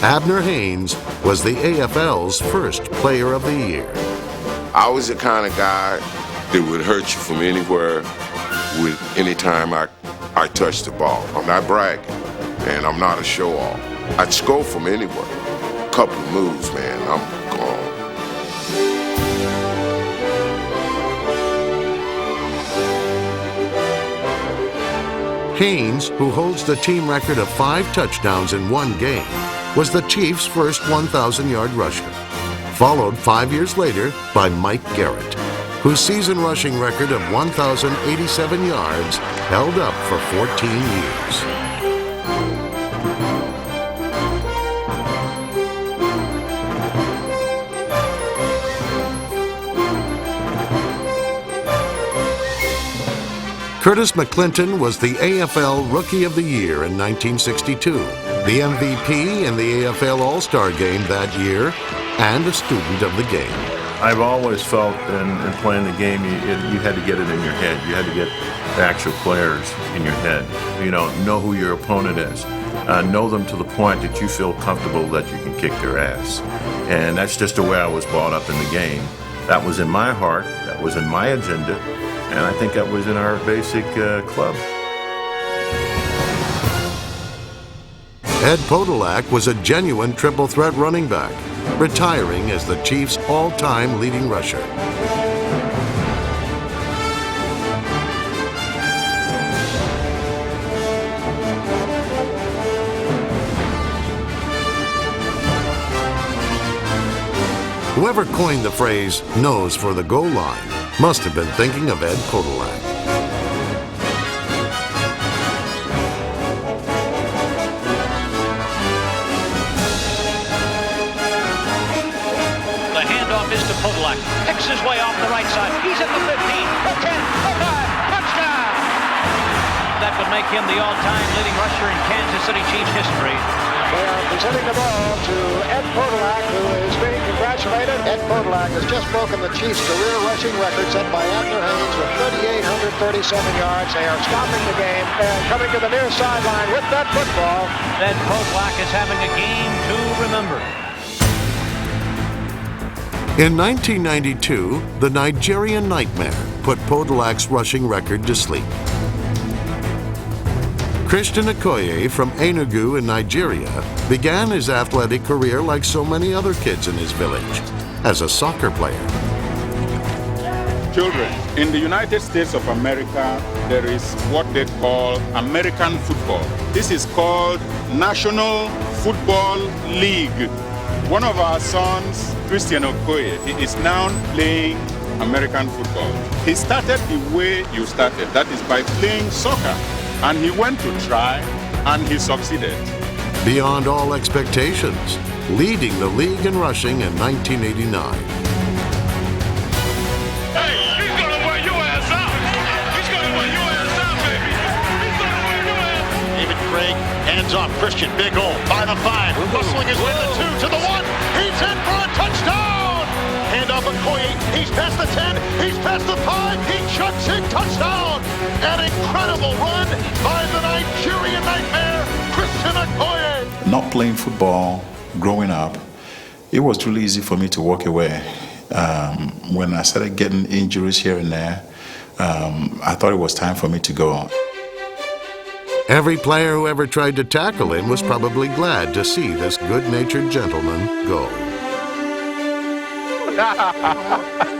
Abner Haynes was the AFL's first Player of the Year. I was the kind of guy that would hurt you from anywhere with any time I touched the ball. I'm not bragging, and I'm not a show-off. I'd score from anywhere. A couple of moves, man, I'm gone. Haynes, who holds the team record of 5 touchdowns in one game, was the Chiefs' first 1,000-yard rusher, followed 5 years later by Mike Garrett, whose season rushing record of 1,087 yards held up for 14 years. Curtis McClinton was the AFL Rookie of the Year in 1962, the MVP in the AFL All-Star Game that year, and a student of the game. I've always felt in playing the game, you had to get it in your head. You had to get the actual players in your head. You know who your opponent is. Know them to the point that you feel comfortable that you can kick their ass. And that's just the way I was brought up in the game. That was in my heart. That was in my agenda. And I think that was in our basic club. Ed Podolak was a genuine triple threat running back, retiring as the Chiefs' all-time leading rusher. Whoever coined the phrase "nose for the goal line" must have been thinking of Ed Podolak. The handoff is to Podolak. Picks his way off the right side. He's at the 15, the 10, the 5, touchdown! That would make him the all-time leading rusher in Kansas City Chiefs history. They are presenting the ball to Ed Podolak, who is being congratulated. Ed Podolak has just broken the Chiefs' career rushing record set by Abner Haynes with 3,837 yards. They are stopping the game and coming to the near sideline with that football. Ed Podolak is having a game to remember. In 1992, the Nigerian Nightmare put Podolak's rushing record to sleep. Christian Okoye from Enugu in Nigeria began his athletic career like so many other kids in his village, as a soccer player. Children, in the United States of America, there is what they call American football. This is called National Football League. One of our sons, Christian Okoye, he is now playing American football. He started the way you started, that is by playing soccer. And he went to try, and he succeeded. Beyond all expectations, leading the league in rushing in 1989. Hey, he's gonna wear your ass out! He's gonna wear your ass out, baby! He's gonna wear your ass out! David Craig, hands off, Christian, big hole, by the 5, hustling his way to the 2, to the 1, he's in for a touchdown! Hand off Okoye, he's past the 10, he's past the 5, he chucks in, touchdown! An incredible run by the Nigerian Nightmare, Christian Okoye. Not playing football growing up, it was really easy for me to walk away. When I started getting injuries here and there, I thought it was time for me to go. Every player who ever tried to tackle him was probably glad to see this good-natured gentleman go.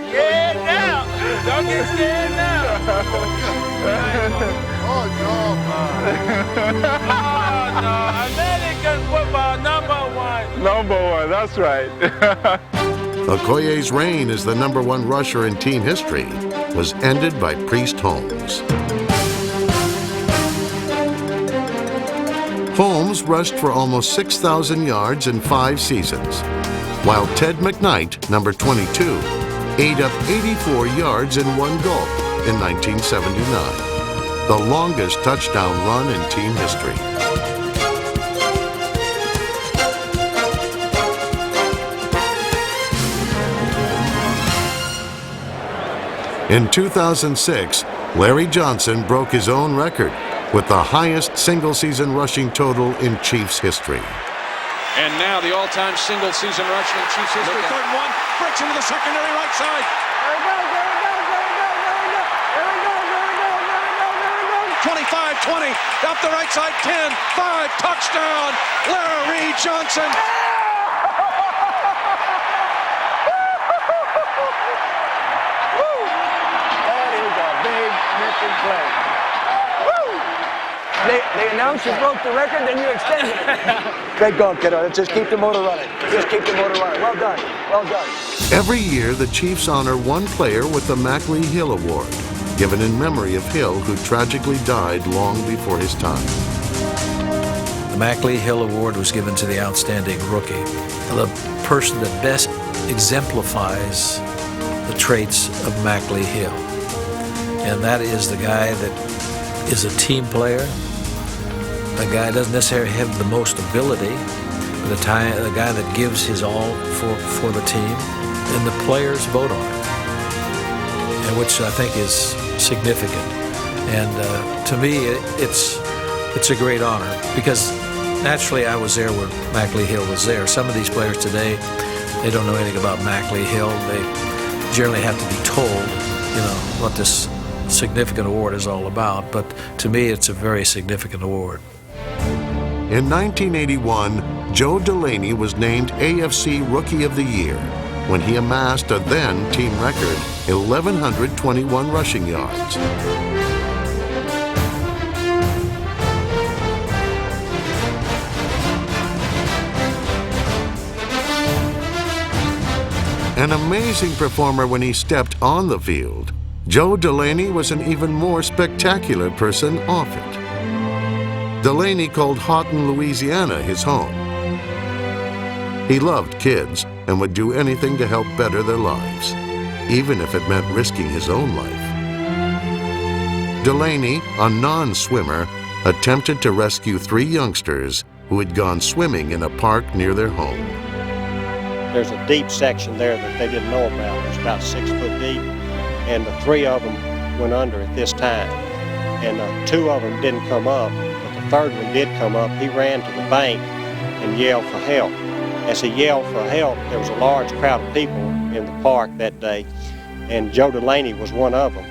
Scared now! Don't get scared now! Oh, no, no, American football #1. Number 1, that's right. Okoye's reign as the #1 rusher in team history was ended by Priest Holmes. Holmes rushed for almost 6,000 yards in 5 seasons, while Ted McKnight, #22, ate up 84 yards in one gulp in 1979, the longest touchdown run in team history. In 2006, Larry Johnson broke his own record with the highest single-season rushing total in Chiefs history. And now the all-time single-season rushing in Chiefs history. 3rd and 1, breaks into the secondary right side. There he goes, there he goes, there he goes, there he goes. There he goes, there he goes, there he goes, there he goes. 25, 20, up the right side, 10, 5, touchdown, Larry Johnson. That is a big missing play. They announced you broke the record, then you extended it. Great going, kiddo. Just keep the motor running. Just keep the motor running. Well done. Well done. Every year, the Chiefs honor one player with the Mackley Hill Award, given in memory of Hill, who tragically died long before his time. The Mackley Hill Award was given to the outstanding rookie, the person that best exemplifies the traits of Mackley Hill. And that is the guy that is a team player. The guy doesn't necessarily have the most ability, but the guy that gives his all for the team, and the players vote on it, and which I think is significant. And to me, it's a great honor, because naturally I was there when Mackley Hill was there. Some of these players today, they don't know anything about Mackley Hill. They generally have to be told, what this significant award is all about. But to me, it's a very significant award. In 1981, Joe Delaney was named AFC Rookie of the Year when he amassed a then team record 1,121 rushing yards. An amazing performer when he stepped on the field, Joe Delaney was an even more spectacular person off it. Delaney called Houghton, Louisiana his home. He loved kids and would do anything to help better their lives, even if it meant risking his own life. Delaney, a non-swimmer, attempted to rescue 3 youngsters who had gone swimming in a park near their home. There's a deep section there that they didn't know about. It's about 6 foot deep, and the 3 of them went under at this time. And 2 of them didn't come up, but the 3rd one did come up. He ran to the bank and yelled for help. As he yelled for help, there was a large crowd of people in the park that day, and Joe Delaney was one of them.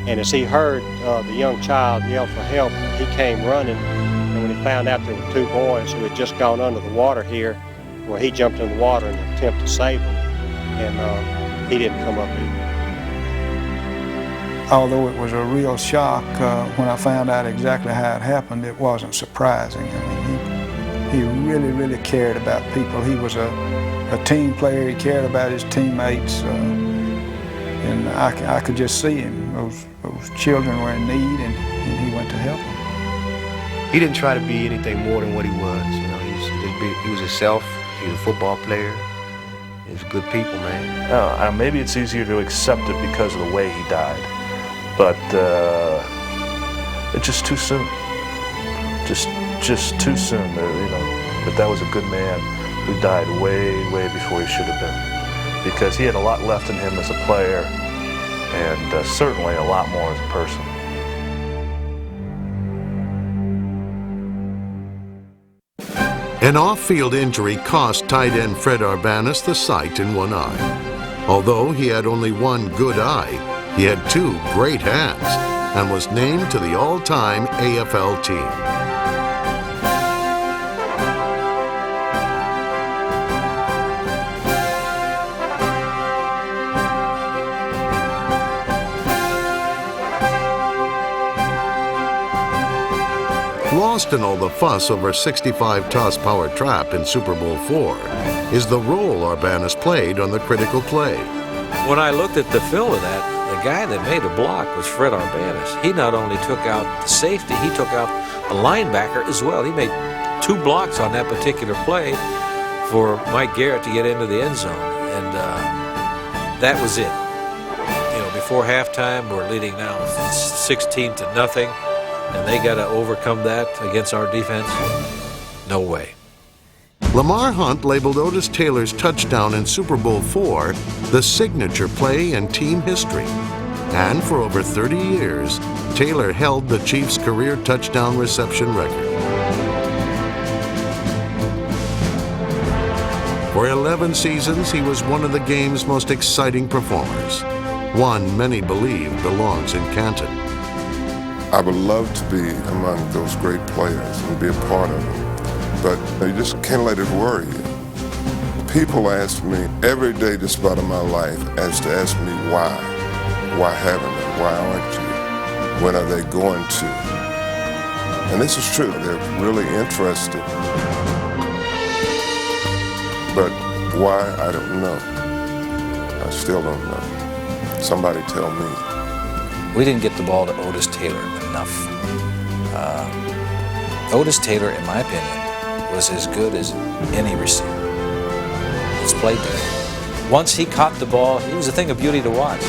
And as he heard the young child yell for help, he came running, and when he found out there were 2 boys who had just gone under the water here, well, he jumped in the water in an attempt to save them, and he didn't come up either. Although it was a real shock when I found out exactly how it happened, it wasn't surprising. I mean, he really, really cared about people. He was a team player. He cared about his teammates, and I could just see him. Those children were in need, and he went to help them. He didn't try to be anything more than what he was. He was himself. He was a football player. He was good people, man. Maybe it's easier to accept it because of the way he died. But it's just too soon. Just too soon. But that was a good man who died way, way before he should have been, because he had a lot left in him as a player, and certainly a lot more as a person. An off-field injury cost tight end Fred Arbanis the sight in one eye. Although he had only one good eye, he had 2 great hands and was named to the all-time AFL team. Lost in all the fuss over 65-toss power trap in Super Bowl IV is the role Arbanis played on the critical play. When I looked at the film of that, the guy that made a block was Fred Arbanis. He not only took out the safety, he took out the linebacker as well. He made 2 blocks on that particular play for Mike Garrett to get into the end zone, and that was it. Before halftime, we're leading now 16-0, and they got to overcome that against our defense. No way. Lamar Hunt labeled Otis Taylor's touchdown in Super Bowl IV the signature play in team history. And for over 30 years, Taylor held the Chiefs' career touchdown reception record. For 11 seasons, he was one of the game's most exciting performers. One many believe belongs in Canton. I would love to be among those great players and be a part of them, but you just can't let it worry you. People ask me every day just about in my life as to ask me why. Why haven't they? Why aren't you? When are they going to? And this is true. They're really interested. But why, I don't know. I still don't know. Somebody tell me. We didn't get the ball to Otis Taylor enough. Otis Taylor, in my opinion, was as good as any receiver that's played there. Once he caught the ball, he was a thing of beauty to watch.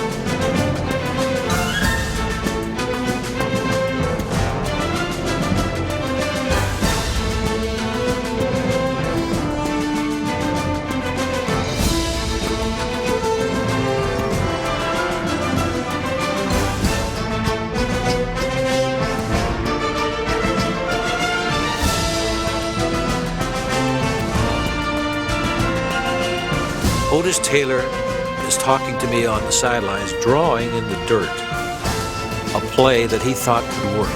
Otis Taylor is talking to me on the sidelines, drawing in the dirt a play that he thought could work.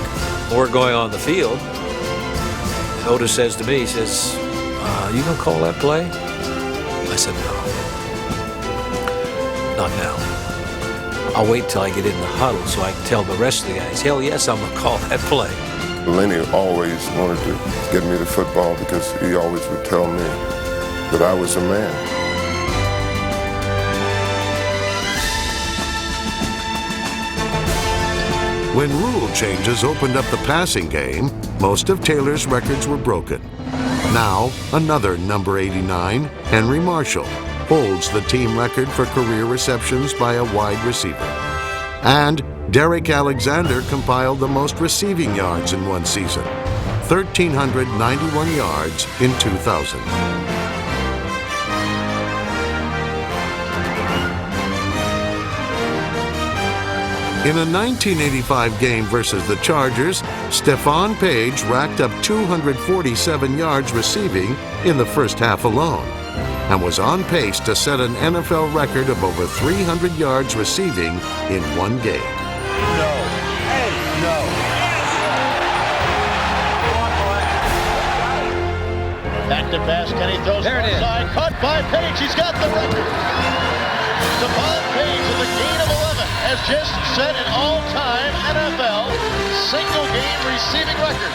We're going on the field. And Otis says to me, he says, you gonna call that play? I said, no, not now. I'll wait till I get in the huddle so I can tell the rest of the guys, hell yes, I'm gonna call that play. Lenny always wanted to get me to football because he always would tell me that I was a man. When rule changes opened up the passing game, most of Taylor's records were broken. Now, another number 89, Henry Marshall, holds the team record for career receptions by a wide receiver. And Derek Alexander compiled the most receiving yards in one season, 1,391 yards in 2000. In a 1985 game versus the Chargers, Stephon Page racked up 247 yards receiving in the first half alone and was on pace to set an NFL record of over 300 yards receiving in one game. No. Hey, no. Back to pass. Kenny throws there it is. Side. Caught by Page. He's got the record. Stephon Page with a gain of 11 has just set an all-time NFL single-game receiving record.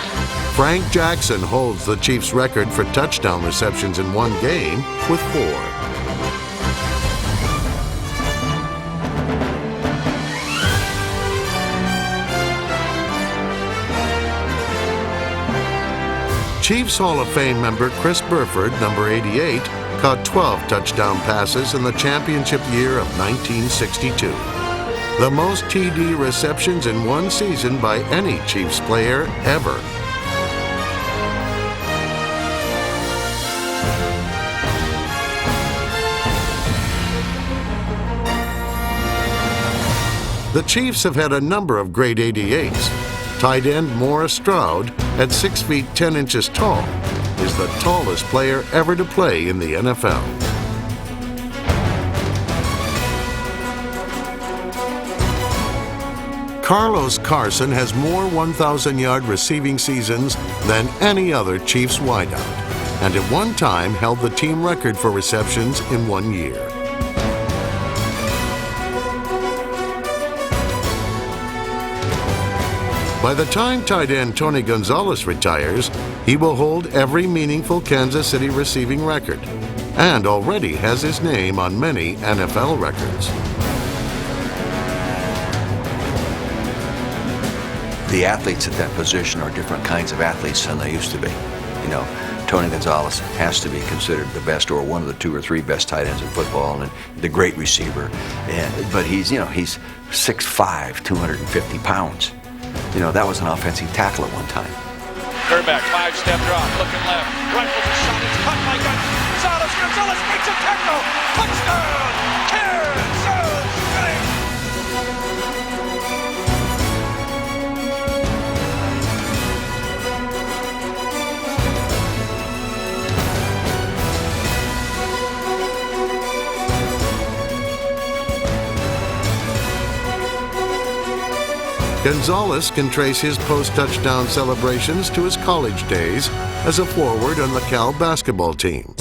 Frank Jackson holds the Chiefs' record for touchdown receptions in one game with 4. Chiefs Hall of Fame member Chris Burford, number 88, caught 12 touchdown passes in the championship year of 1962. The most TD receptions in one season by any Chiefs player ever. The Chiefs have had a number of great 88s. Tight end Morris Stroud, at 6 feet 10 inches tall, is the tallest player ever to play in the NFL. Carlos Carson has more 1,000-yard receiving seasons than any other Chiefs wideout, and at one time held the team record for receptions in 1 year. By the time tight end Tony Gonzalez retires, he will hold every meaningful Kansas City receiving record, and already has his name on many NFL records. The athletes at that position are different kinds of athletes than they used to be. You know, Tony Gonzalez has to be considered the best or one of the 2 or 3 best tight ends in football and the great receiver. But he's 6'5", 250 pounds. You know, that was an offensive tackle at one time. Kerback, 5-step drop, looking left. Rifles a shot, it's caught by Gonzalez makes a tackle. Touchdown, Kansas City! Gonzalez can trace his post-touchdown celebrations to his college days as a forward on the Cal basketball team.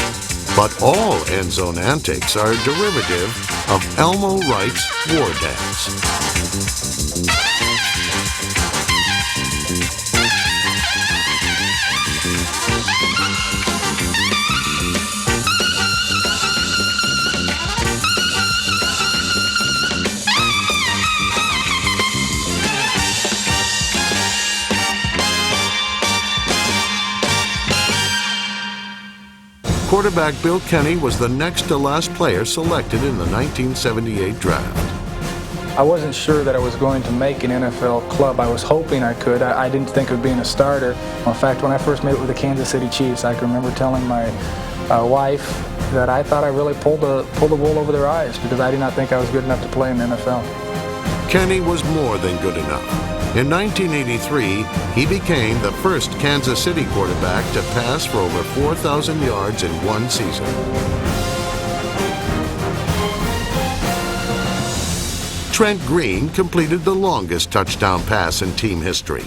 But all end zone antics are a derivative of Elmo Wright's war dance. Quarterback Bill Kenny was the next to last player selected in the 1978 draft. I wasn't sure that I was going to make an NFL club. I was hoping I could. I didn't think of being a starter. In fact, when I first met with the Kansas City Chiefs, I can remember telling my wife that I thought I really pulled the wool over their eyes because I did not think I was good enough to play in the NFL. Kenny was more than good enough. In 1983, he became the first Kansas City quarterback to pass for over 4,000 yards in one season. Trent Green completed the longest touchdown pass in team history,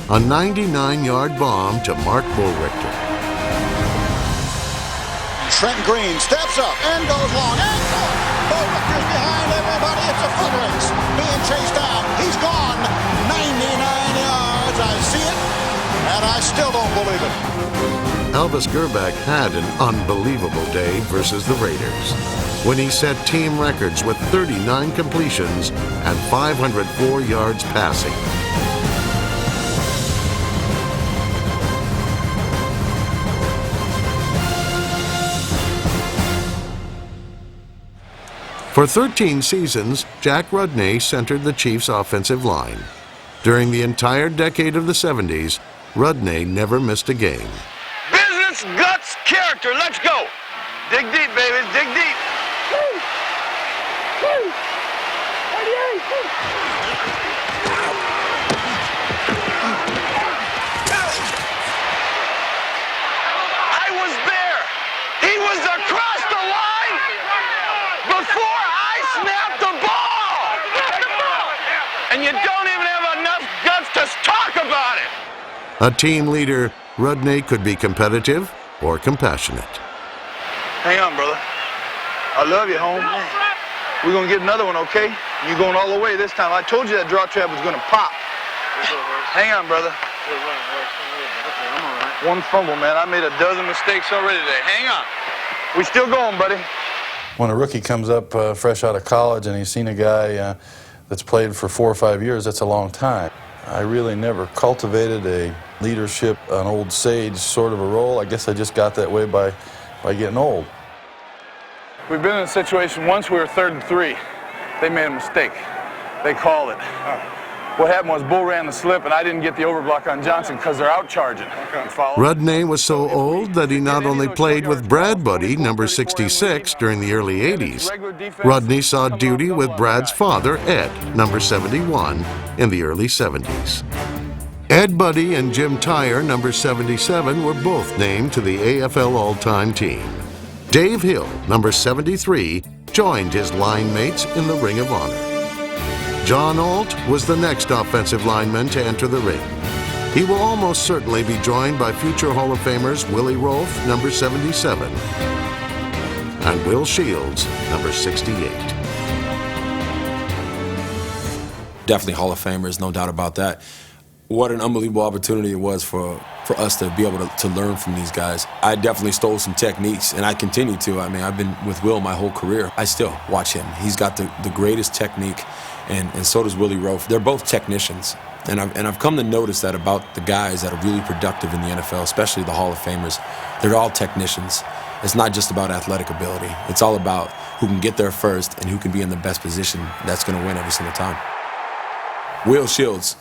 a 99-yard bomb to Mark Bullrichter. Trent Green steps up and goes long and caught. Bullrichter's behind everybody. It's a foot race. Being chased down. He's gone 99 yards. I see it, and I still don't believe it. Elvis Grbac had an unbelievable day versus the Raiders when he set team records with 39 completions and 504 yards passing. For 13 seasons, Jack Rudnay centered the Chiefs' offensive line. During the entire decade of the 70s, Rudnay never missed a game. Business, guts, character. Let's go. Dig deep, baby. Dig deep. Woo! Woo! 38! I was there. He was across the line before I snapped the ball. And you don't even have enough guts to talk about it. A team leader, Rudnay could be competitive or compassionate. Hang on, brother. I love you, home. We're going to get another one, okay? You're going all the way this time. I told you that draw trap was going to pop. Hang on, brother. One fumble, man. I made a dozen mistakes already today. Hang on. We still going, buddy. When a rookie comes up fresh out of college and he's seen a guy that's played for 4 or 5 years, that's a long time. I really never cultivated a leadership, an old sage sort of a role. I guess I just got that way by getting old. We've been in a situation once we were 3rd and 3. They made a mistake. They called it. What happened was Bull ran the slip and I didn't get the overblock on Johnson because they're out charging. Rudnay was so old that he not only played with Brad Buddy, number 66, during the early 80s. Rudnay saw duty with Brad's father, Ed, number 71, in the early 70s. Ed Buddy and Jim Tyre, number 77, were both named to the AFL All-Time Team. Dave Hill, number 73, joined his line mates in the Ring of Honor. John Alt was the next offensive lineman to enter the ring. He will almost certainly be joined by future Hall of Famers Willie Roaf, number 77, and Will Shields, number 68. Definitely Hall of Famers, no doubt about that. What an unbelievable opportunity it was for us to be able to learn from these guys. I definitely stole some techniques, and I continue to. I mean, I've been with Will my whole career. I still watch him. He's got the greatest technique, and so does Willie Roaf. They're both technicians, and I've come to notice that about the guys that are really productive in the NFL, especially the Hall of Famers. They're all technicians. It's not just about athletic ability. It's all about who can get there first and who can be in the best position. That's going to win every single time. Will Shields.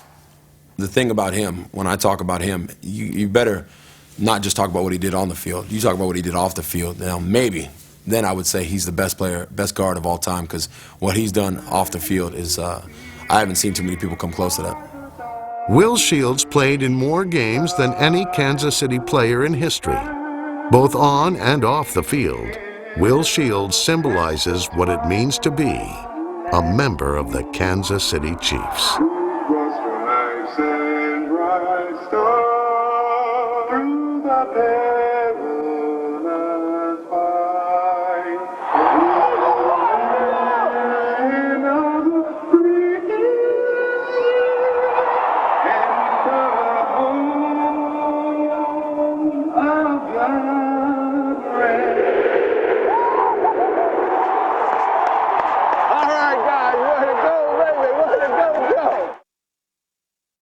The thing about him, when I talk about him, you better not just talk about what he did on the field. You talk about what he did off the field. Now, maybe, then I would say he's the best player, best guard of all time, because what he's done off the field is, I haven't seen too many people come close to that. Will Shields played in more games than any Kansas City player in history. Both on and off the field, Will Shields symbolizes what it means to be a member of the Kansas City Chiefs. 5, 6.